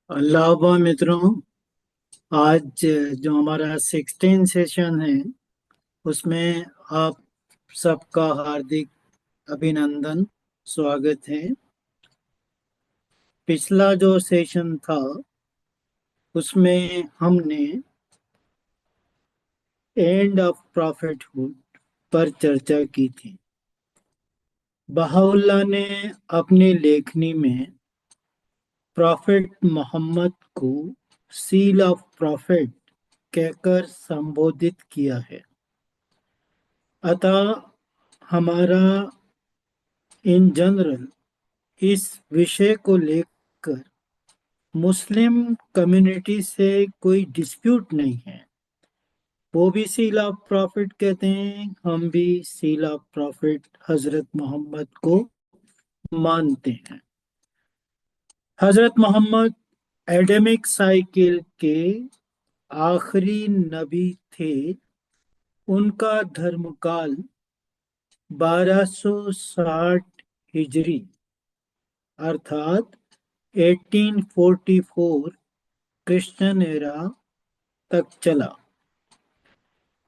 अल्लाह मित्रों, आज जो हमारा 16 सेशन है उसमें आप सबका हार्दिक अभिनंदन, स्वागत है। पिछला जो सेशन था उसमें हमने एंड ऑफ प्रॉफिटहुड पर चर्चा की थी। बहाउल्लाह ने अपनी लेखनी में प्रॉफिट मोहम्मद को सील ऑफ प्रॉफिट कहकर संबोधित किया है। अतः हमारा इन जनरल इस विषय को लेकर मुस्लिम कम्युनिटी से कोई डिस्प्यूट नहीं है। वो भी सील ऑफ प्रॉफिट कहते हैं, हम भी सील ऑफ प्रॉफिट हजरत मोहम्मद को मानते हैं। हजरत मोहम्मद एडमिक साइकिल के आखिरी नबी थे। उनका धर्मकाल 1260 हिजरी अर्थात 1844 क्रिश्चियन एरा तक चला।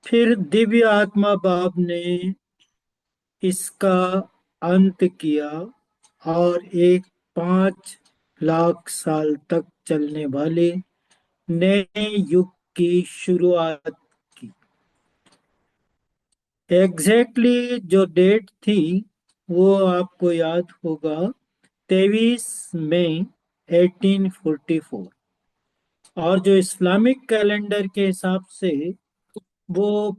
फिर दिव्य आत्मा बाप ने इसका अंत किया और एक 5 लाख साल तक चलने वाले नए युग की शुरुआत की। जो डेट थी वो आपको याद होगा, 23 मई 1844। और जो इस्लामिक कैलेंडर के हिसाब से वो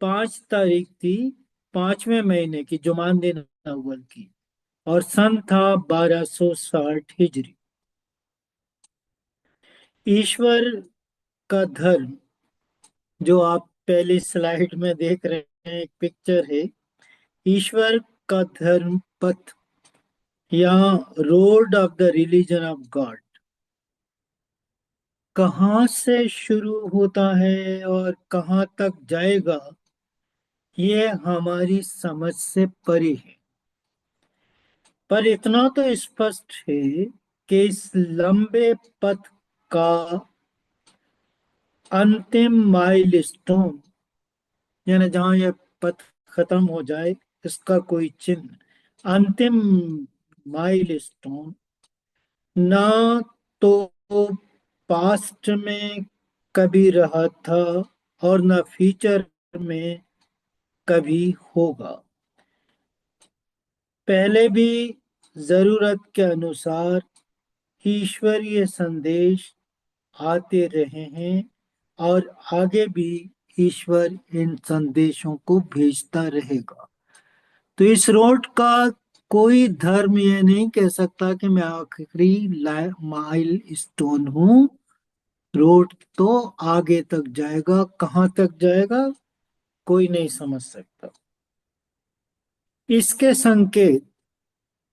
5 तारीख थी, 5वें महीने की, जुमानदिन अव्वल की, और सन था 1260 हिजरी। ईश्वर का धर्म, जो आप पहली स्लाइड में देख रहे हैं, एक पिक्चर है। ईश्वर का धर्म पथ या road of the religion of God कहाँ से शुरू होता है और कहाँ तक जाएगा, ये हमारी समझ से परे है। पर इतना तो स्पष्ट है कि इस लंबे पथ का अंतिम माइलस्टोन, यानी जहां यह पथ खत्म हो जाए, इसका कोई चिन्ह, अंतिम माइलस्टोन ना तो पास्ट में कभी रहा था और ना फ्यूचर में कभी होगा। पहले भी जरूरत के अनुसार ईश्वरीय संदेश आते रहे हैं और आगे भी ईश्वर इन संदेशों को भेजता रहेगा। तो इस रोड का कोई धर्म ये नहीं कह सकता कि मैं आखिरी माइल स्टोन हूँ। रोड तो आगे तक जाएगा, कहाँ तक जाएगा कोई नहीं समझ सकता। इसके संकेत,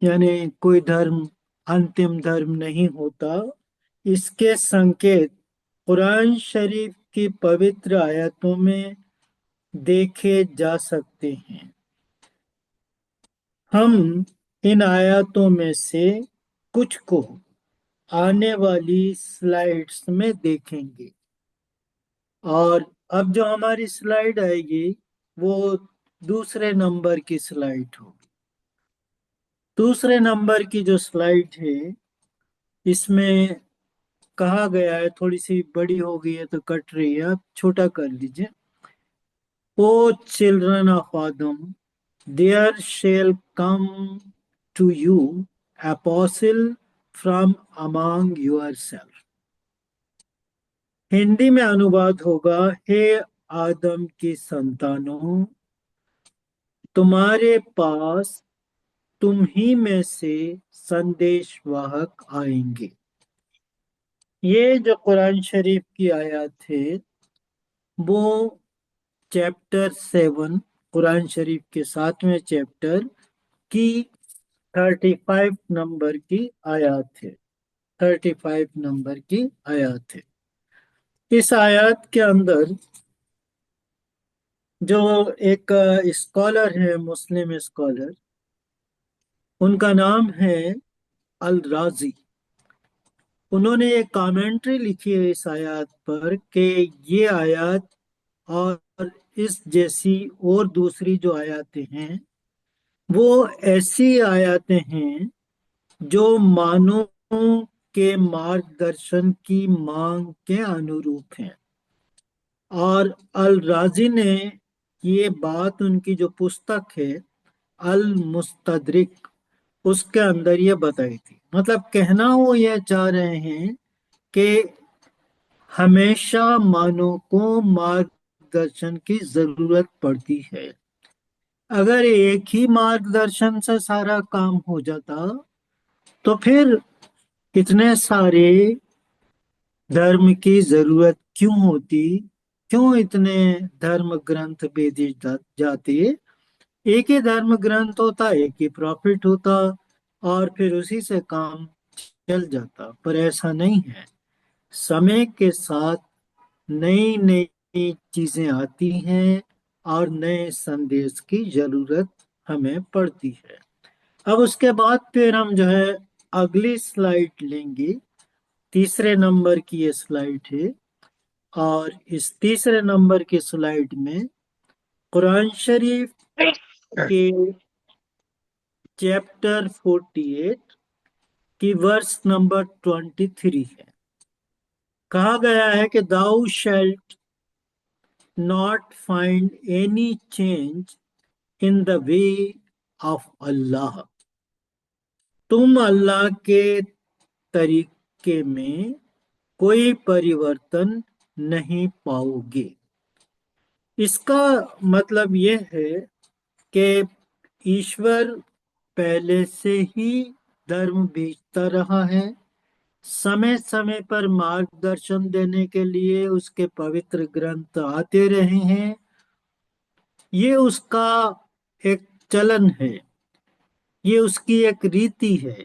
यानी कोई धर्म अंतिम धर्म नहीं होता, इसके संकेत कुरान शरीफ की पवित्र आयतों में देखे जा सकते हैं। हम इन आयतों में से कुछ को आने वाली स्लाइड्स में देखेंगे। और अब जो हमारी स्लाइड आएगी वो दूसरे नंबर की स्लाइड होगी। दूसरे नंबर की जो स्लाइड है इसमें कहा गया है, थोड़ी सी बड़ी हो गई है तो कट रही है, आप छोटा कर लीजिए। O children of Adam, there shall come to you apostle from among yourself. Hindi में अनुवाद होगा, हे आदम की संतानों, तुम्हारे पास तुम ही में से संदेश वाहक आएंगे। ये जो कुरान शरीफ की आयत है वो चैप्टर 7, कुरान शरीफ के 7वें चैप्टर की 35 नंबर की आयत है। 35 नंबर की आयत है। इस आयत के अंदर जो एक स्कॉलर है, मुस्लिम स्कॉलर, उनका नाम है अल राजी। انہوں نے ایک کامنٹری لکھی ہے اس آیات پر کہ یہ آیات اور اس جیسی اور دوسری جو آیاتیں ہیں وہ ایسی آیاتیں ہیں جو معنوں کے مارگدرشن کی مانگ کے انوروپ ہیں۔ اور الرازی نے یہ بات ان کی جو پستک ہے المستدرک اس کے اندر یہ بتائی تھی۔ مطلب کہنا وہ یہ چاہ رہے ہیں کہ ہمیشہ معنوں کو مارگدرشن کی ضرورت پڑتی ہے۔ اگر ایک ہی مارگدرشن سے سارا کام ہو جاتا تو پھر اتنے سارے دھرم کی ضرورت کیوں ہوتی، کیوں اتنے دھرم گرنتھ بھیجے جاتے؟ ایک ہی دھرم گرنتھ ہوتا، ایک ہی پروفٹ ہوتا اور پھر اسی سے کام چل جاتا، پر ایسا نہیں ہے۔ سمے کے ساتھ نئی نئی چیزیں آتی ہیں اور نئے سندیش کی ضرورت ہمیں پڑتی ہے۔ اب اس کے بعد پھر ہم جو ہے اگلی سلائیڈ لیں گے۔ تیسرے نمبر کی یہ سلائیڈ ہے، اور اس تیسرے نمبر کی سلائیڈ میں قرآن شریف کے چیپٹر 48 کی ورس نمبر 23 ہے۔ کہا گیا ہے کہ thou shalt not find any change in the way of Allah۔ تم اللہ کے طریقے میں کوئی پریورتن نہیں پاؤ گے۔ اس کا مطلب یہ ہے کہ ایشور پہلے سے ہی دھرم بیچتا رہا ہے، سمے سمے پر مارگدرشن دینے کے لیے اس کے پوتر گرنتھ آتے رہے ہیں۔ یہ اس کا ایک چلن ہے، یہ اس کی ایک ریتی ہے،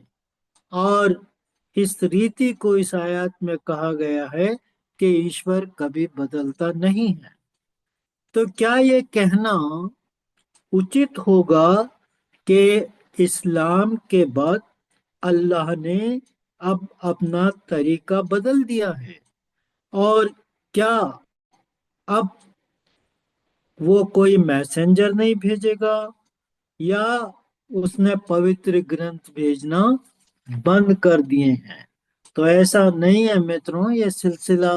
اور اس ریتی کو اس آیات میں کہا گیا ہے کہ ایشور کبھی بدلتا نہیں ہے۔ تو کیا یہ کہنا اچت ہوگا کہ اسلام کے بعد اللہ نے اب اپنا طریقہ بدل دیا ہے؟ اور کیا اب وہ کوئی میسنجر نہیں بھیجے گا، یا اس نے پوتر گرنتھ بھیجنا بند کر دیے ہیں؟ تو ایسا نہیں ہے متروں، یہ سلسلہ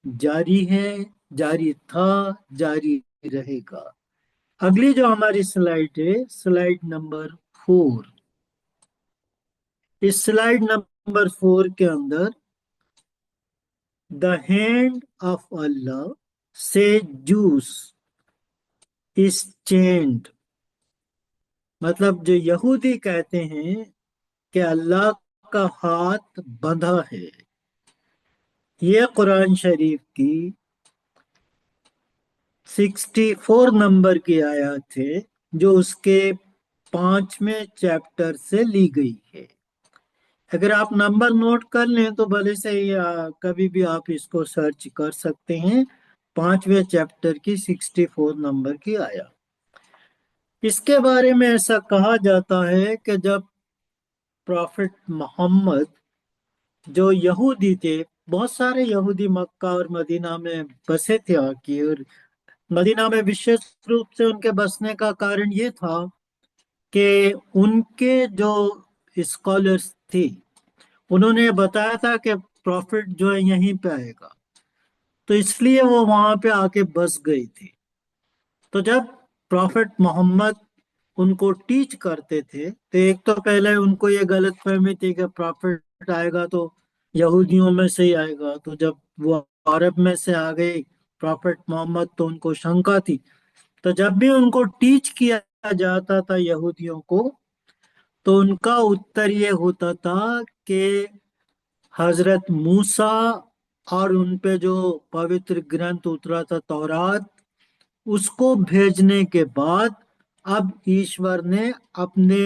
جاری ہے، جاری تھا، جاری رہے گا۔ اگلی جو ہماری سلائیڈ ہے، سلائیڈ نمبر 4۔ اس سلائیڈ نمبر 4 کے اندر the hand of Allah سے Jews is chained، مطلب جو یہودی کہتے ہیں کہ اللہ کا ہاتھ بندھا ہے، یہ قرآن شریف کی 64 نمبر کی آیات ہے جو اس کے 5ویں چیپٹر سے لی گئی ہے۔ اگر آپ نمبر نوٹ کر لیں تو بھلے سے کبھی بھی آپ اس کو سرچ کر سکتے ہیں، 5ویں چیپٹر کی 64 نمبر کی آیات۔ اس کے بارے میں ایسا کہا جاتا ہے کہ جب پروفٹ محمد جو یہودی تھے، بہت سارے یہودی مکہ اور مدینہ میں بسے تھے آ کے، اور مدینہ میں وشیش روپ سے ان کے بسنے کا کارن یہ تھا کہ ان کے جو اسکالرز تھے انہوں نے بتایا تھا کہ پروفٹ جو ہے یہیں پہ آئے گا، تو اس لیے وہ وہاں پہ آ کے بس گئی تھی۔ تو جب پروفٹ محمد ان کو ٹیچ کرتے تھے تو ایک تو پہلے ان کو یہ غلط فہمی تھی کہ پروفٹ آئے گا تو یہودیوں میں سے ہی آئے گا، تو جب وہ عرب میں سے آ گئے پروفٹ محمد تو ان کو شنکا تھی۔ تو جب بھی ان کو ٹیچ کیا جاتا تھا یہودیوں کو، تو ان کا اتر یہ ہوتا تھا کہ حضرت موسیٰ اور ان پہ جو پوتر گرنتھ اترا تھا تورات، اس کو بھیجنے کے بعد اب ایشور نے اپنے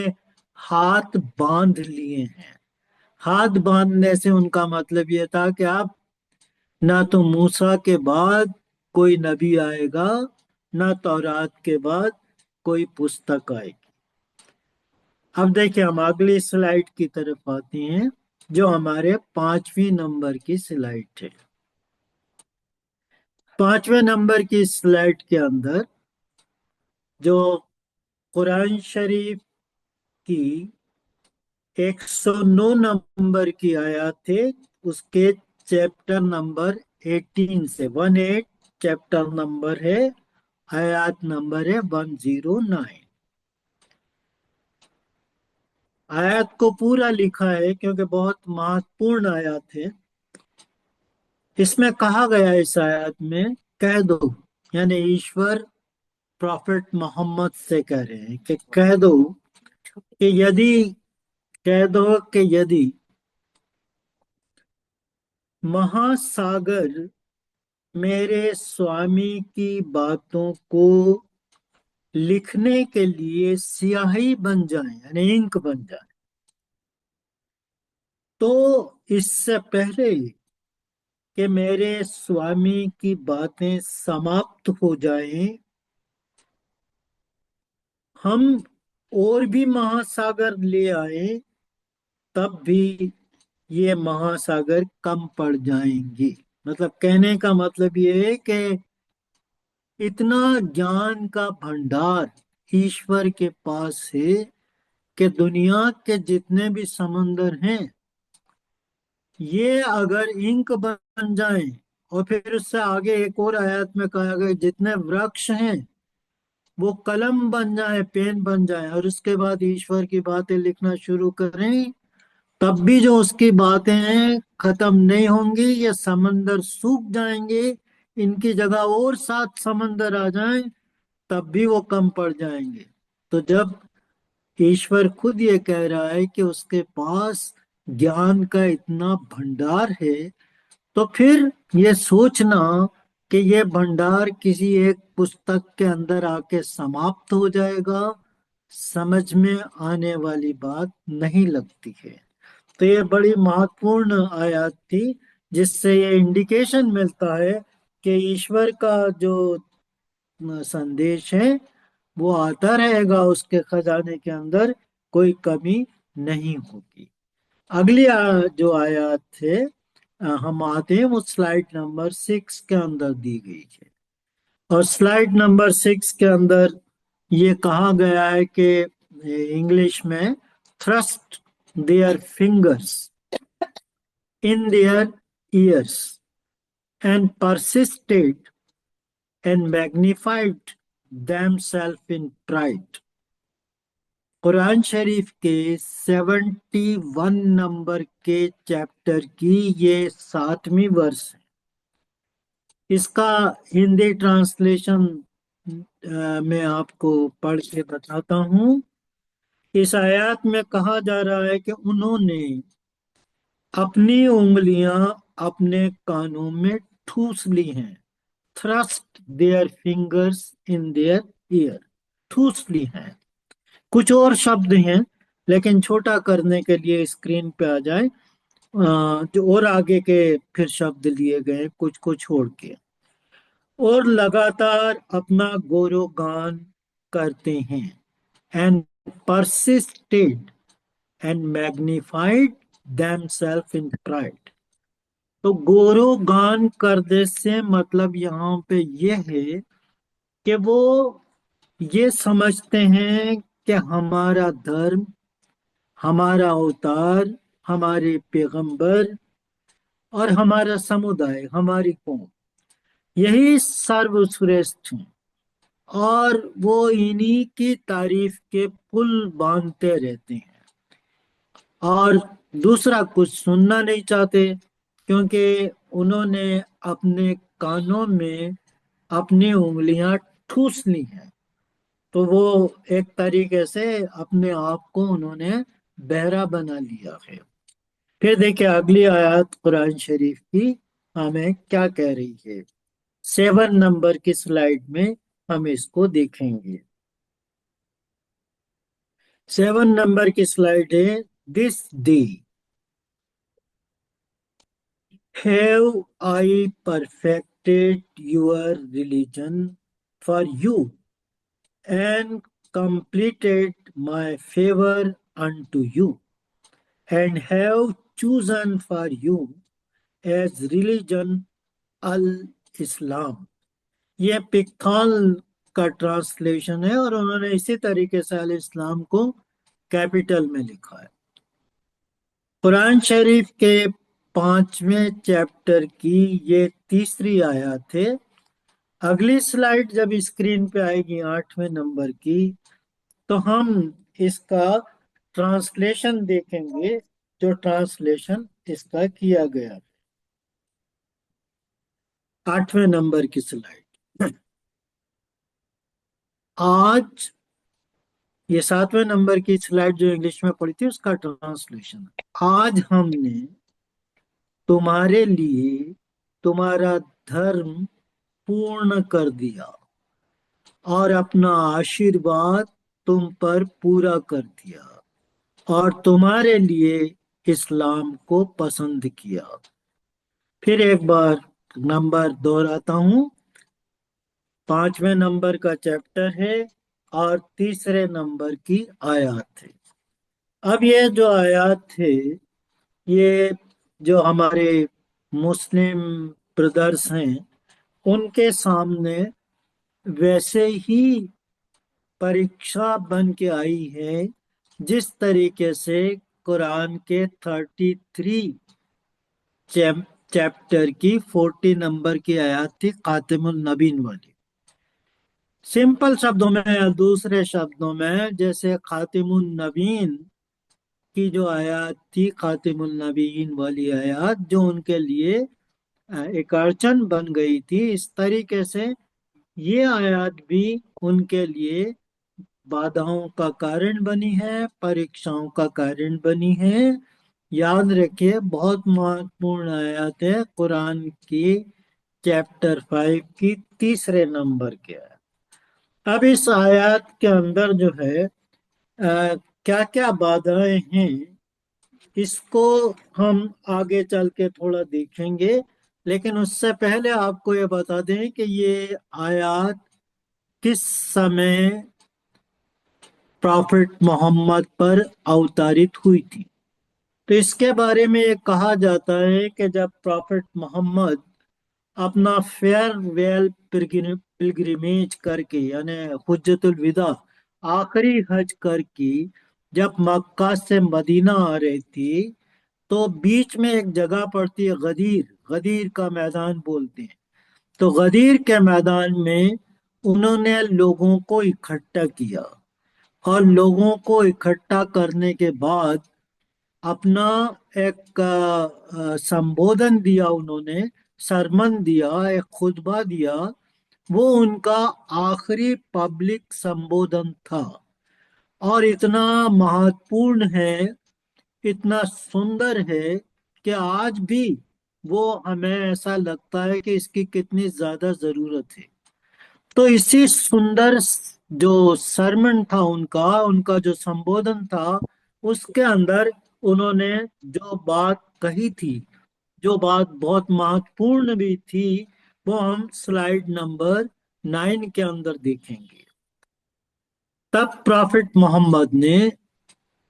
ہاتھ باندھ لیے ہیں۔ ہاتھ باندھنے سے ان کا مطلب یہ تھا کہ اب نہ تو موسیٰ کے بعد کوئی نبی آئے گا، نہ تورات کے بعد کوئی پستک آئے گی۔ اب دیکھیں ہم اگلی سلائیڈ کی طرف آتے ہیں۔ جو ہمارے 5ویں نمبر کی سلائڈ ہے۔ 5ویں نمبر کی سلائڈ کے اندر جو قرآن شریف کی 109 نمبر کی آیات ہے، اس کے چیپٹر نمبر 18 سے 18 چیپٹر نمبر ہے، آیات نمبر ہے 109۔ آیات کو پورا لکھا ہے کیونکہ بہت مہتوپورن آیات ہے۔ اس میں کہا گیا اس آیات میں، کہہ دو، یعنی ایشور پروفٹ محمد سے کہہ رہے ہیں کہ کہہ دو کہ یدی مہاساگر میرے سوامی کی باتوں کو لکھنے کے لیے سیاہی بن جائیں، یعنی انک بن جائیں، تو اس سے پہلے کہ میرے سوامی کی باتیں سماپت ہو جائیں، ہم اور بھی مہاساگر لے آئیں، تب بھی یہ مہاساگر کم پڑ جائیں گے۔ مطلب کہنے کا مطلب یہ ہے کہ اتنا جان کا بھنڈار ایشور کے پاس ہے کہ دنیا کے جتنے بھی سمندر ہیں یہ اگر انک بن جائیں، اور پھر اس سے آگے ایک اور آیت میں کہا گیا جتنے ورکش ہیں وہ قلم بن جائیں، پین بن جائیں، اور اس کے بعد ایشور کی باتیں لکھنا شروع کریں، تب بھی جو اس کی باتیں ہیں ختم نہیں ہوں گی۔ یہ سمندر سوکھ جائیں گے، ان کی جگہ اور 7 سمندر آ جائیں، تب بھی وہ کم پڑ جائیں گے۔ تو جب ایشور خود یہ کہہ رہا ہے کہ اس کے پاس گیان کا اتنا بھنڈار ہے، تو پھر یہ سوچنا کہ یہ بھنڈار کسی ایک پستک کے اندر آ کے سماپت ہو جائے گا، سمجھ میں آنے والی بات نہیں لگتی ہے۔ تو یہ بڑی مہتوپورن آیات تھی، جس سے یہ انڈیکیشن ملتا ہے کہ ایشور کا جو سندیش ہے وہ آتا رہے گا، اس کے خزانے کے اندر کوئی کمی نہیں ہوگی۔ اگلی جو آیات ہے ہم آتے ہیں، وہ سلائیڈ نمبر 6 کے اندر دی گئی ہے، اور سلائیڈ نمبر 6 کے اندر یہ کہا گیا ہے کہ انگلش میں thrust their fingers in their ears and persisted and magnified themselves in pride۔ قرآن شریف کے 71 نمبر کے چیپٹر کی یہ 7ویں ورس ہے۔ اس کا ہندی ٹرانسلیشن میں آپ کو پڑھ کے بتاتا ہوں۔ اس آیات میں کہا جا رہا ہے کہ انہوں نے اپنی انگلیاں اپنے کانوں میں ٹھوس لی ہیں۔ thrust their fingers in their ear، ٹھوس لی ہیں۔ کچھ اور شبد ہیں لیکن چھوٹا کرنے کے لیے اسکرین پہ آ جائیں، جو اور آگے کے پھر شبد لیے گئے کچھ کو چھوڑ کے، اور لگاتار اپنا گورو گان کرتے ہیں۔ and persisted and magnified themselves in pride۔ تو گورو گان کرنے سے مطلب یہاں پہ یہ ہے کہ وہ یہ سمجھتے ہیں کہ ہمارا دھرم، ہمارا اوتار، ہمارے پیغمبر اور ہمارا سمودائے، ہماری قوم، یہی سرو شریشٹھ ہیں، اور وہ انہی کی تعریف کے پل باندھتے رہتے ہیں، اور دوسرا کچھ سننا نہیں چاہتے، کیونکہ انہوں نے اپنے کانوں میں اپنی انگلیاں ٹھوس لی ہیں۔ تو وہ ایک طریقے سے اپنے آپ کو انہوں نے بہرا بنا لیا ہے۔ پھر دیکھیں اگلی آیات قرآن شریف کی ہمیں کیا کہہ رہی ہے۔ 7 نمبر کی سلائیڈ میں ہم اس کو دیکھیں گے۔ 7 نمبر کی سلائیڈ ہے، this day have I perfected your religion for you and completed my favor unto you, and have chosen for you as religion al Islam। ये पिक्थॉल का ट्रांसलेशन है और उन्होंने इसी तरीके से अल इस्लाम को कैपिटल में लिखा है। कुरान शरीफ के 5वें चैप्टर की ये तीसरी आयत है। अगली स्लाइड जब स्क्रीन पे आएगी 8वें नंबर की, तो हम इसका ट्रांसलेशन देखेंगे, जो ट्रांसलेशन इसका किया गया। 8वें नंबर की स्लाइड। आज ये 7वें नंबर की स्लाइड जो इंग्लिश में पढ़ी थी उसका ट्रांसलेशन। आज हमने तुम्हारे लिए तुम्हारा धर्म पूर्ण कर दिया और अपना आशीर्वाद तुम पर पूरा कर दिया और तुम्हारे लिए इस्लाम को पसंद किया। फिर एक बार नंबर दोहराता हूं। 5वें नंबर का चैप्टर है और तीसरे नंबर की आयत है। अब ये जो आयत है, ये जो हमारे मुस्लिम ब्रदर्स हैं उनके सामने वैसे ही परीक्षा बन के आई है जिस तरीके से कुरान के 33 चैप्टर की 40 नंबर की आयत थी खातिमुन नबीन वाली। सिंपल शब्दों में या दूसरे शब्दों में, जैसे खातिमुन नबीन की जो आयत थी, खातिमुन नबीन वाली आयत जो उनके लिए एक अड़चन बन गई थी, इस तरीके से ये आयत भी उनके लिए बाधाओं का कारण बनी है, परीक्षाओं का कारण बनी है। याद रखिए, बहुत महत्वपूर्ण आयत है कुरान की चैप्टर 5 की तीसरे नंबर के आयत। अब इस आयत के अंदर जो है क्या क्या बाधाएं हैं, इसको हम आगे चल के थोड़ा देखेंगे। लेकिन उससे पहले आपको ये बता दें कि ये आयत किस समय प्रॉफिट मोहम्मद पर अवतारित हुई थी। तो इसके बारे में ये कहा जाता है कि जब प्रॉफिट मोहम्मद अपना फेयरवेल पिलग्रिमेज करके, यानी हुज्जतुल विदा, आखिरी हज करके जब मक्का से मदीना आ रही थी, तो बीच में एक जगह पड़ती है गदीर, गदीर का मैदान बोलते हैं। तो गदीर के मैदान में उन्होंने लोगों को इकट्ठा किया और लोगों को इकट्ठा करने के बाद अपना एक संबोधन दिया, उन्होंने सरमन दिया, एक खुतबा दिया। वो उनका आखिरी पब्लिक संबोधन था और इतना महत्वपूर्ण है, इतना सुंदर है कि आज भी वो हमें ऐसा लगता है कि इसकी कितनी ज्यादा जरूरत है। तो इसी सुंदर जो सरमन था उनका उनका जो संबोधन था, उसके अंदर उन्होंने जो बात कही थी, जो बात बहुत महत्वपूर्ण भी थी, वो हम स्लाइड नंबर 9 के अंदर देखेंगे। तब प्रॉफिट मोहम्मद ने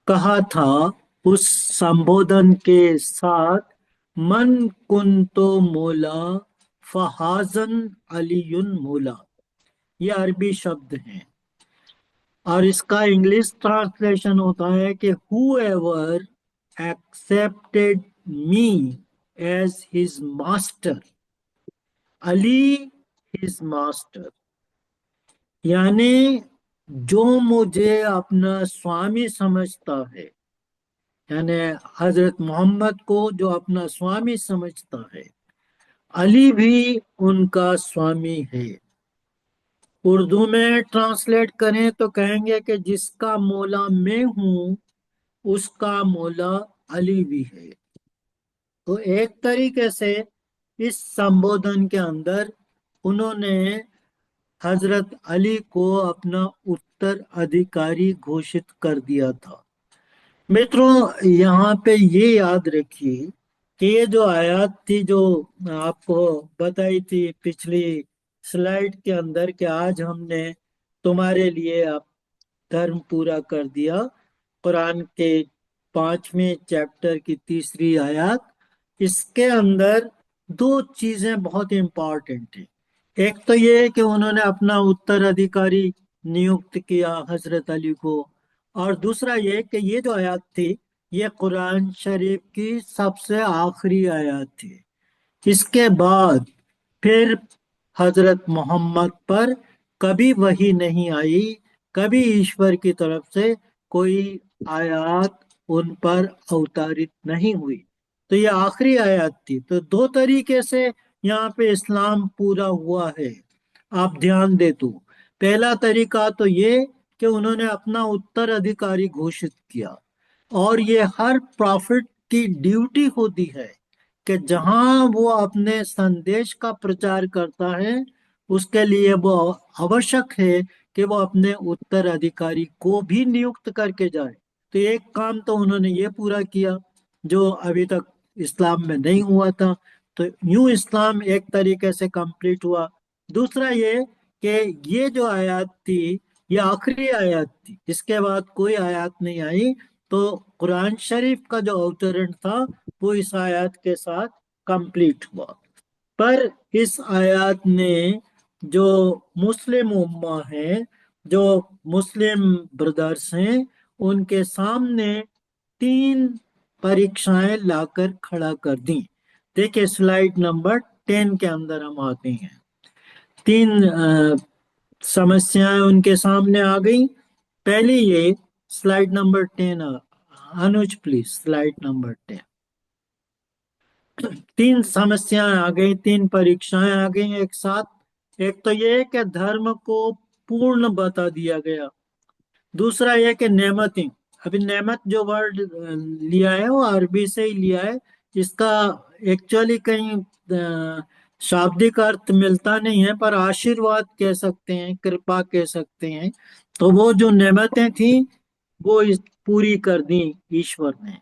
कहा था उस संबोधन के साथ, मन कुंतो मोला फहाजन अलीयुन मोला। ये अरबी शब्द हैं और इसका इंग्लिश ट्रांसलेशन होता है कि whoever accepted me as his master, Ali his master। यानी जो मुझे अपना स्वामी समझता है, यानी हजरत मोहम्मद को जो अपना स्वामी समझता है, अली भी उनका स्वामी है। उर्दू में ट्रांसलेट करें तो कहेंगे कि जिसका मौला मैं हूं उसका मौला अली भी है। तो एक तरीके से इस संबोधन के अंदर उन्होंने हजरत अली को अपना उत्तराधिकारी घोषित कर दिया था। मित्रों, यहाँ पे ये याद रखिए कि ये जो आयत थी जो आपको बताई थी पिछली स्लाइड के अंदर, कि आज हमने तुम्हारे लिए आप धर्म पूरा कर दिया, कुरान के 5वें चैप्टर की 3री आयत। इसके अंदर दो चीजें बहुत इंपॉर्टेंट हैं। एक तो ये है कि उन्होंने अपना उत्तराधिकारी नियुक्त किया हजरत अली को, और दूसरा ये कि ये जो आयत थी ये कुरान शरीफ की सबसे आखिरी आयत थी। इसके बाद फिर हजरत मोहम्मद पर कभी वही नहीं आई, कभी ईश्वर की तरफ से कोई आयत उन पर अवतारित नहीं हुई। तो ये आखिरी आयत थी। तो दो तरीके से यहाँ पे इस्लाम पूरा हुआ है, आप ध्यान दे तो। पहला तरीका तो ये कि उन्होंने अपना उत्तराधिकारी घोषित किया, और ये हर प्रॉफिट की ड्यूटी होती है कि जहां वो अपने संदेश का प्रचार करता है उसके लिए वो आवश्यक है कि वो अपने उत्तराधिकारी को भी नियुक्त करके जाए। तो एक काम तो उन्होंने ये पूरा किया जो अभी तक इस्लाम में नहीं हुआ था। तो यूं इस्लाम एक तरीके से कंप्लीट हुआ। दूसरा ये कि ये जो आयत थी ये आखिरी आयत थी, इसके बाद कोई आयत नहीं आई। तो कुरान शरीफ का जो अवतरण था वो इस आयत के साथ कंप्लीट हुआ। पर इस आयत ने जो मुस्लिम उम्मा है, जो मुस्लिम ब्रदर्स हैं, उनके सामने 3 परीक्षाएं लाकर खड़ा कर दी। देखिए स्लाइड नंबर 10 के अंदर हम आते हैं। 3 समस्याएं उनके सामने आ गई। पहली ये, slide number 10, Anuj please, slide number 10। 3 समस्याएं आ गई, 3 परीक्षाएं आ गई एक साथ। एक तो ये है कि धर्म को पूर्ण बता दिया गया। दूसरा ये कि नेमतें, अभी नेमत जो वर्ड लिया है वो अरबी से ही लिया है। इसका एक्चुअली कहीं शाब्दिक अर्थ मिलता नहीं है, पर आशीर्वाद कह सकते हैं, कृपा कह सकते हैं। तो वो जो नेमतें थी वो पूरी कर दी ईश्वर ने,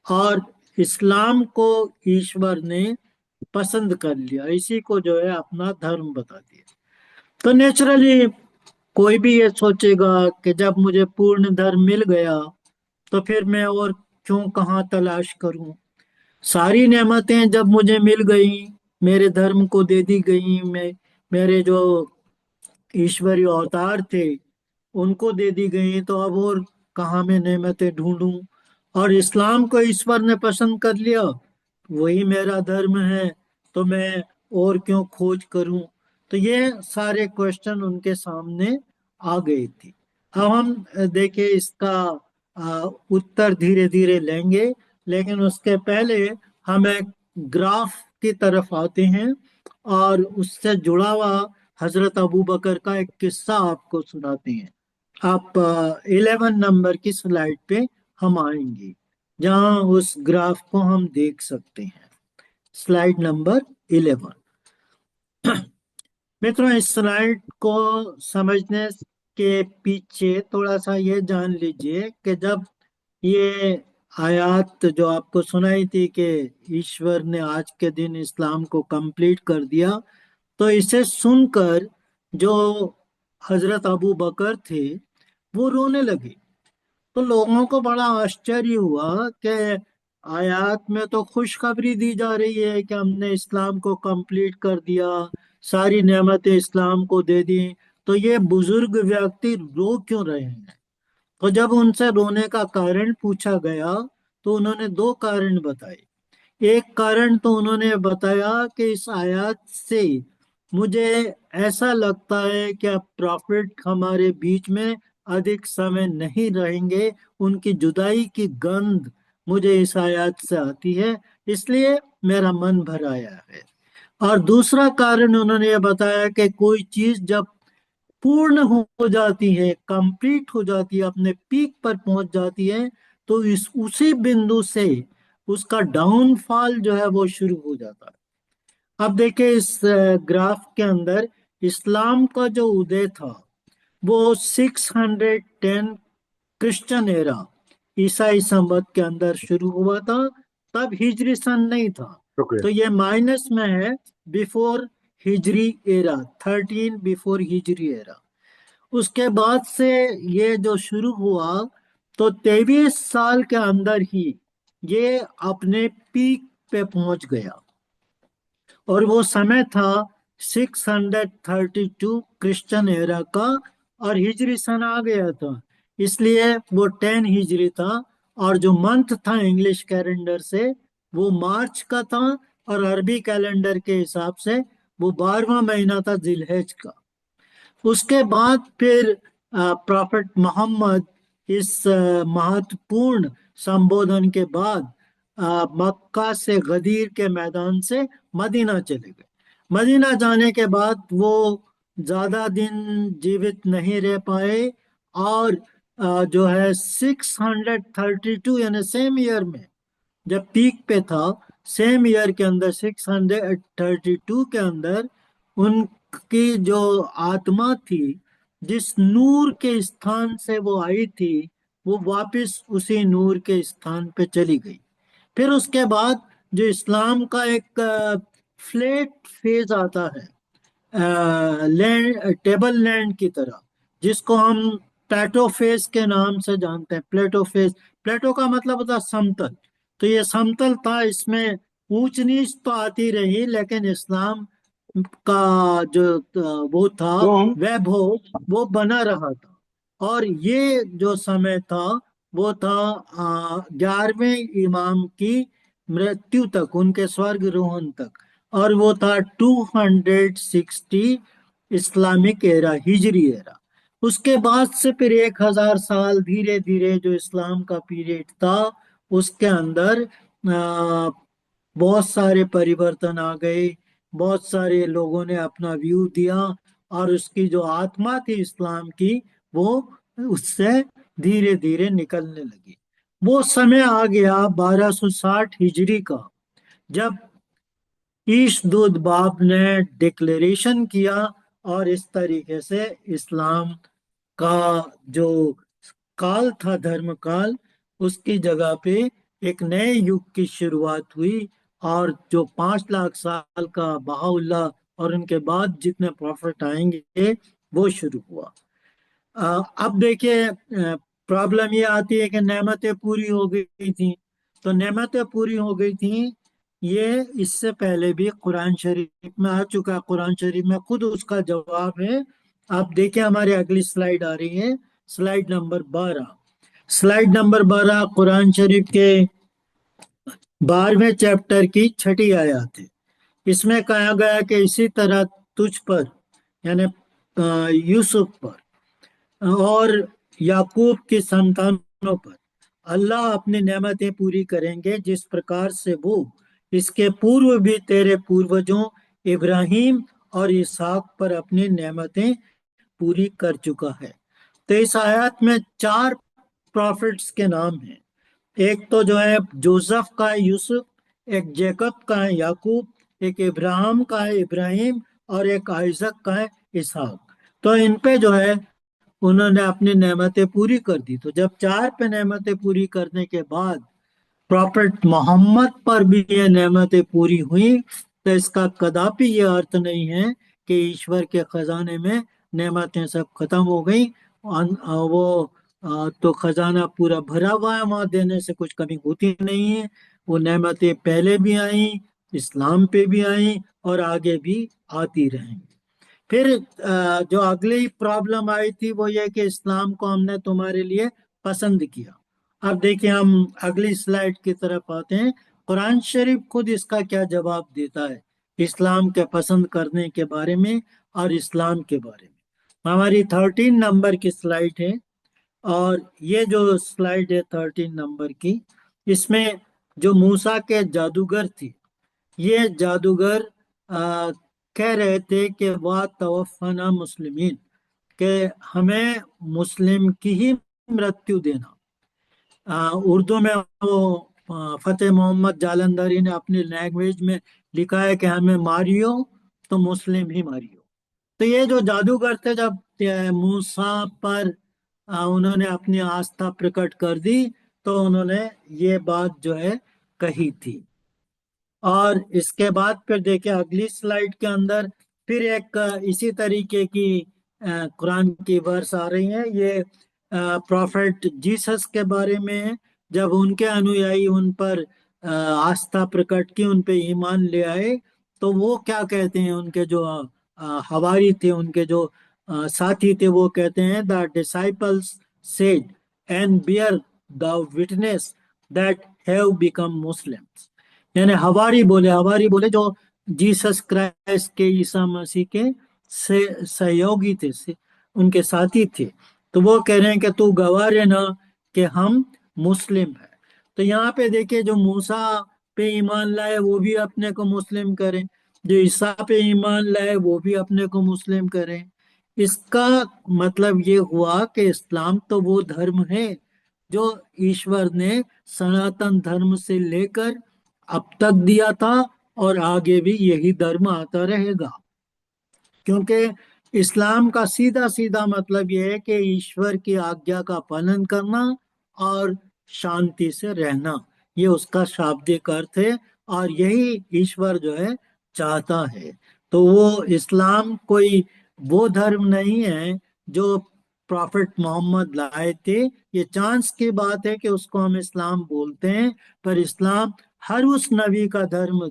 और इस्लाम को ईश्वर ने पसंद कर लिया, इसी को जो है अपना धर्म बता दिया। तो नेचुरली कोई भी ये सोचेगा कि जब मुझे पूर्ण धर्म मिल गया तो फिर मैं और क्यों कहाँ तलाश करूं। सारी नेमतें जब मुझे मिल गई, मेरे धर्म को दे दी गई, मैं मेरे जो ईश्वरीय अवतार थे उनको दे दी गई, तो अब और कहाँ मैं नेमतें ढूंढूं। और इस्लाम को ईश्वर ने पसंद कर लिया, वही मेरा धर्म है, तो मैं और क्यों खोज करूं। तो ये सारे क्वेश्चन उनके सामने आ गई थी। अब हम देखिए इसका उत्तर धीरे धीरे लेंगे, लेकिन उसके पहले हम एक ग्राफ की तरफ आते हैं और उससे जुड़ा हुआ हजरत अबू बकर का एक किस्सा आपको सुनाते हैं। आप 11 नंबर की स्लाइड पे हम आएंगे जहां उस ग्राफ को हम देख सकते हैं। Slide number 11। मित्रों, इस स्लाइड को समझने के पीछे थोड़ा सा ये जान लीजिए कि जब ये आयत जो आपको सुनाई थी कि ईश्वर ने आज के दिन इस्लाम को कंप्लीट कर दिया, तो इसे सुनकर जो हजरत अबू बकर थे वो रोने लगे। तो लोगों को बड़ा आश्चर्य हुआ कि आयत में तो खुशखबरी दी जा रही है कि हमने इस्लाम को कंप्लीट कर दिया, सारी नेमतें इस्लाम को दे दी, तो ये बुजुर्ग व्यक्ति रो क्यों रहे हैं। तो जब उनसे रोने का कारण पूछा गया तो उन्होंने दो कारण बताए। एक कारण तो उन्होंने बताया कि इस आयत से मुझे ऐसा लगता है कि अब प्रॉफिट हमारे बीच में अधिक समय नहीं रहेंगे, उनकी जुदाई की गंध मुझे इस आयत से आती है, इसलिए मेरा मन भर आया है। और दूसरा कारण उन्होंने ये बताया कि कोई चीज जब पूर्ण हो जाती है, कंप्लीट हो जाती है, अपने पीक पर पहुंच जाती है, तो इस उसी बिंदु से उसका डाउनफॉल जो है वो शुरू हो जाता है। अब देखिए इस ग्राफ के अंदर इस्लाम का जो उदय था वो 610 क्रिश्चियन एरा, ईसाई संवत के अंदर शुरू हुआ था। तब हिजरी सन नहीं था, ओके। तो ये माइनस में है, बिफोर हिजरी एरा, 13 बिफोर हिजरी एरा। उसके बाद से ये जो शुरू हुआ تو 23 سال کے اندر ہی یہ اپنے پیک پہ پہنچ گیا، اور وہ سمے تھا 632 کرسچن ایرا کا، اور ہجری سن آ گیا تھا، اس لیے وہ 10 ہجری تھا، اور جو منتھ تھا انگلش کیلنڈر سے وہ مارچ کا تھا، اور عربی کیلنڈر کے حساب سے وہ 12واں مہینہ تھا ذی الحج کا۔ اس کے بعد پھر پرافٹ محمد اس مہتوپورن سمبودھن کے بعد مکہ سے غدیر کے میدان سے مدینہ چلے گئے۔ مدینہ جانے کے بعد وہ زیادہ دن جیوت نہیں رہ پائے، اور جو ہے 632 یعنی سیم ایئر میں جب پیک پہ تھا، سیم ایئر کے اندر 632 کے اندر ان کی جو آتما تھی، جس نور کے استھان سے وہ آئی تھی، وہ واپس اسی نور کے استھان پہ چلی گئی۔ پھر اس کے بعد جو اسلام کا ایک فلیٹ فیز آتا ہے، لینڈ ٹیبل لینڈ کی طرح، جس کو ہم پلیٹو فیز کے نام سے جانتے ہیں۔ پلیٹو فیز، پلیٹو کا مطلب ہوتا ہے سمتل، تو یہ سمتل تھا، اس میں اونچ نیچ تو آتی رہی، لیکن اسلام کا جو وہ تھا تو ہم ویبھو، وہ بنا رہا تھا۔ اور یہ جو سمے تھا وہ تھا 11ویں امام کی مرتیو تک، ان کے سورگ روہن تک، اور وہ تھا 260 اسلامک ایرا، ہجری ایرا۔ اس کے بعد سے پھر 1000 سال دھیرے دھیرے جو اسلام کا پیریڈ تھا، اس کے اندر بہت سارے پریورتن آ گئے، بہت سارے لوگوں نے اپنا ویو دیا، اور اس کی جو آتما تھی اسلام کی، وہ اس سے دھیرے دھیرے نکلنے لگی۔ وہ سمے آ گیا 1260 ہجری کا، جب ایش دودھ باب نے ڈکلیریشن کیا، اور اس طریقے سے اسلام کا جو کال تھا، دھرم کال، اس کی جگہ پہ ایک نئے یگ کی شروعات ہوئی، اور جو 5 لاکھ سال کا بہاءاللہ اور ان کے بعد جتنے پروفٹ آئیں گے وہ شروع ہوا۔ اب دیکھیے، پرابلم یہ آتی ہے کہ نعمتیں پوری ہو گئی تھیں، تو نعمتیں پوری ہو گئی تھیں، یہ اس سے پہلے بھی قرآن شریف میں آ چکا ہے، قرآن شریف میں خود اس کا جواب ہے۔ آپ دیکھیں، ہماری اگلی سلائیڈ آ رہی ہے، سلائیڈ نمبر 12۔ سلائیڈ نمبر 12 قرآن شریف کے 12ویں چیپٹر کی 6 آیات ہے۔ اس میں کہا گیا کہ اسی طرح تجھ پر، یعنی یوسف پر اور یعقوب کی سنتانوں پر اللہ اپنی نعمتیں پوری کریں گے، جس پرکار سے وہ اس کے پورو بھی تیرے پوروجوں ابراہیم اور اسحاق پر اپنی نعمتیں پوری کر چکا ہے۔ تو اس آیات میں 4 پروفٹس کے نام ہیں۔ ایک تو جو ہے جوزف کا ہے یوسف، ایک جیکب کا ہے یعقوب، ایک ابراہیم کا ہے ابراہیم، اور ایک آئزک کا ہے اسحاق۔ تو ان پہ جو ہے انہوں نے اپنی نعمتیں پوری کر دی۔ تو جب 4 پہ نعمتیں پوری کرنے کے بعد پروفٹ محمد پر بھی یہ نعمتیں پوری ہوئیں، تو اس کا کداپی یہ ارتھ نہیں ہے کہ ایشور کے خزانے میں نعمتیں سب ختم ہو گئیں۔ وہ تو خزانہ پورا بھرا ہوا ہے، وہاں دینے سے کچھ کمی ہوتی نہیں ہے۔ وہ نعمتیں پہلے بھی آئیں، اسلام پہ بھی آئیں، اور آگے بھی آتی رہیں گی۔ پھر جو اگلی پرابلم آئی تھی وہ یہ کہ اسلام کو ہم نے تمہارے لیے پسند کیا۔ اب دیکھیں، ہم اگلی سلائیڈ کی طرف آتے ہیں۔ قرآن شریف خود اس کا کیا جواب دیتا ہے اسلام کے پسند کرنے کے بارے میں اور اسلام کے بارے میں۔ ہماری 13 نمبر کی سلائیڈ ہے، اور یہ جو سلائیڈ ہے 13 نمبر کی، اس میں جو موسیٰ کے جادوگر تھے، یہ جادوگر کہہ رہے تھے کہ وا توفنا مسلمین، کہ ہمیں مسلم کی ہی مرتیو دینا۔ اردو میں وہ فتح محمد جالندھری نے اپنی لینگویج میں لکھا ہے کہ ہمیں ماریو تو مسلم ہی ماریو۔ تو یہ جو جادوگر تھے، جب موسیٰ پر انہوں نے اپنی آستھا پرکٹ کر دی، تو انہوں نے یہ بات جو ہے کہی تھی۔ اور اس کے بعد پھر دیکھیں اگلی سلائیڈ کے اندر پھر ایک اسی طریقے کی قرآن کی ورس آ رہی ہیں۔ یہ प्रॉफिट जीसस के बारे में है। जब उनके अनुयायी उन पर आस्था प्रकट की, उन पे ईमान ले आए, तो वो क्या कहते हैं, उनके जो हवारी थे, उनके जो साथी थे, वो कहते हैं the disciples said and bear the witness that have become Muslims. यानी हवारी बोले जो जीसस क्राइस्ट के, ईसा मसीह के से सहयोगी थे, उनके साथी थे। तो वो कह रहे हैं कि तू गवाह रहे ना कि हम मुस्लिम हैं। तो यहाँ पे देखिए, जो मूसा पे ईमान लाए वो भी अपने को मुस्लिम करें, जो ईसा पे ईमान लाए वो भी अपने को मुस्लिम करें। इसका मतलब ये हुआ कि इस्लाम तो वो धर्म है जो ईश्वर ने सनातन धर्म से लेकर अब तक दिया था, और आगे भी यही धर्म आता रहेगा। क्योंकि इस्लाम का सीधा सीधा मतलब यह है कि ईश्वर की आज्ञा का पालन करना और शांति से रहना, ये उसका शाब्दिक अर्थ है। और यही ईश्वर जो है चाहता है। तो वो इस्लाम कोई वो धर्म नहीं है जो प्रॉफिट मोहम्मद लाए थे। ये चांस की बात है कि उसको हम इस्लाम बोलते हैं, पर इस्लाम हर उस नबी का धर्म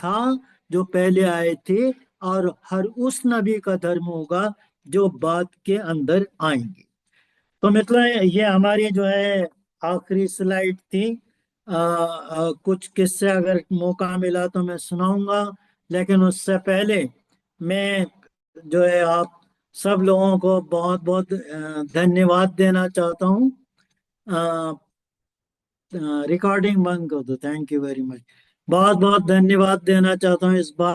था जो पहले आए थे, और हर उस नबी का धर्म होगा जो बाद के अंदर आएंगे। तो मतलब ये हमारी जो है आखिरी स्लाइड थी। कुछ किस्से अगर मौका मिला तो मैं सुनाऊंगा, लेकिन उससे पहले मैं जो है आप सब लोगों को बहुत बहुत धन्यवाद देना चाहता हूँ। रिकॉर्डिंग बंद कर दो। Thank you very much. बहुत बहुत धन्यवाद देना चाहता हूँ इस बात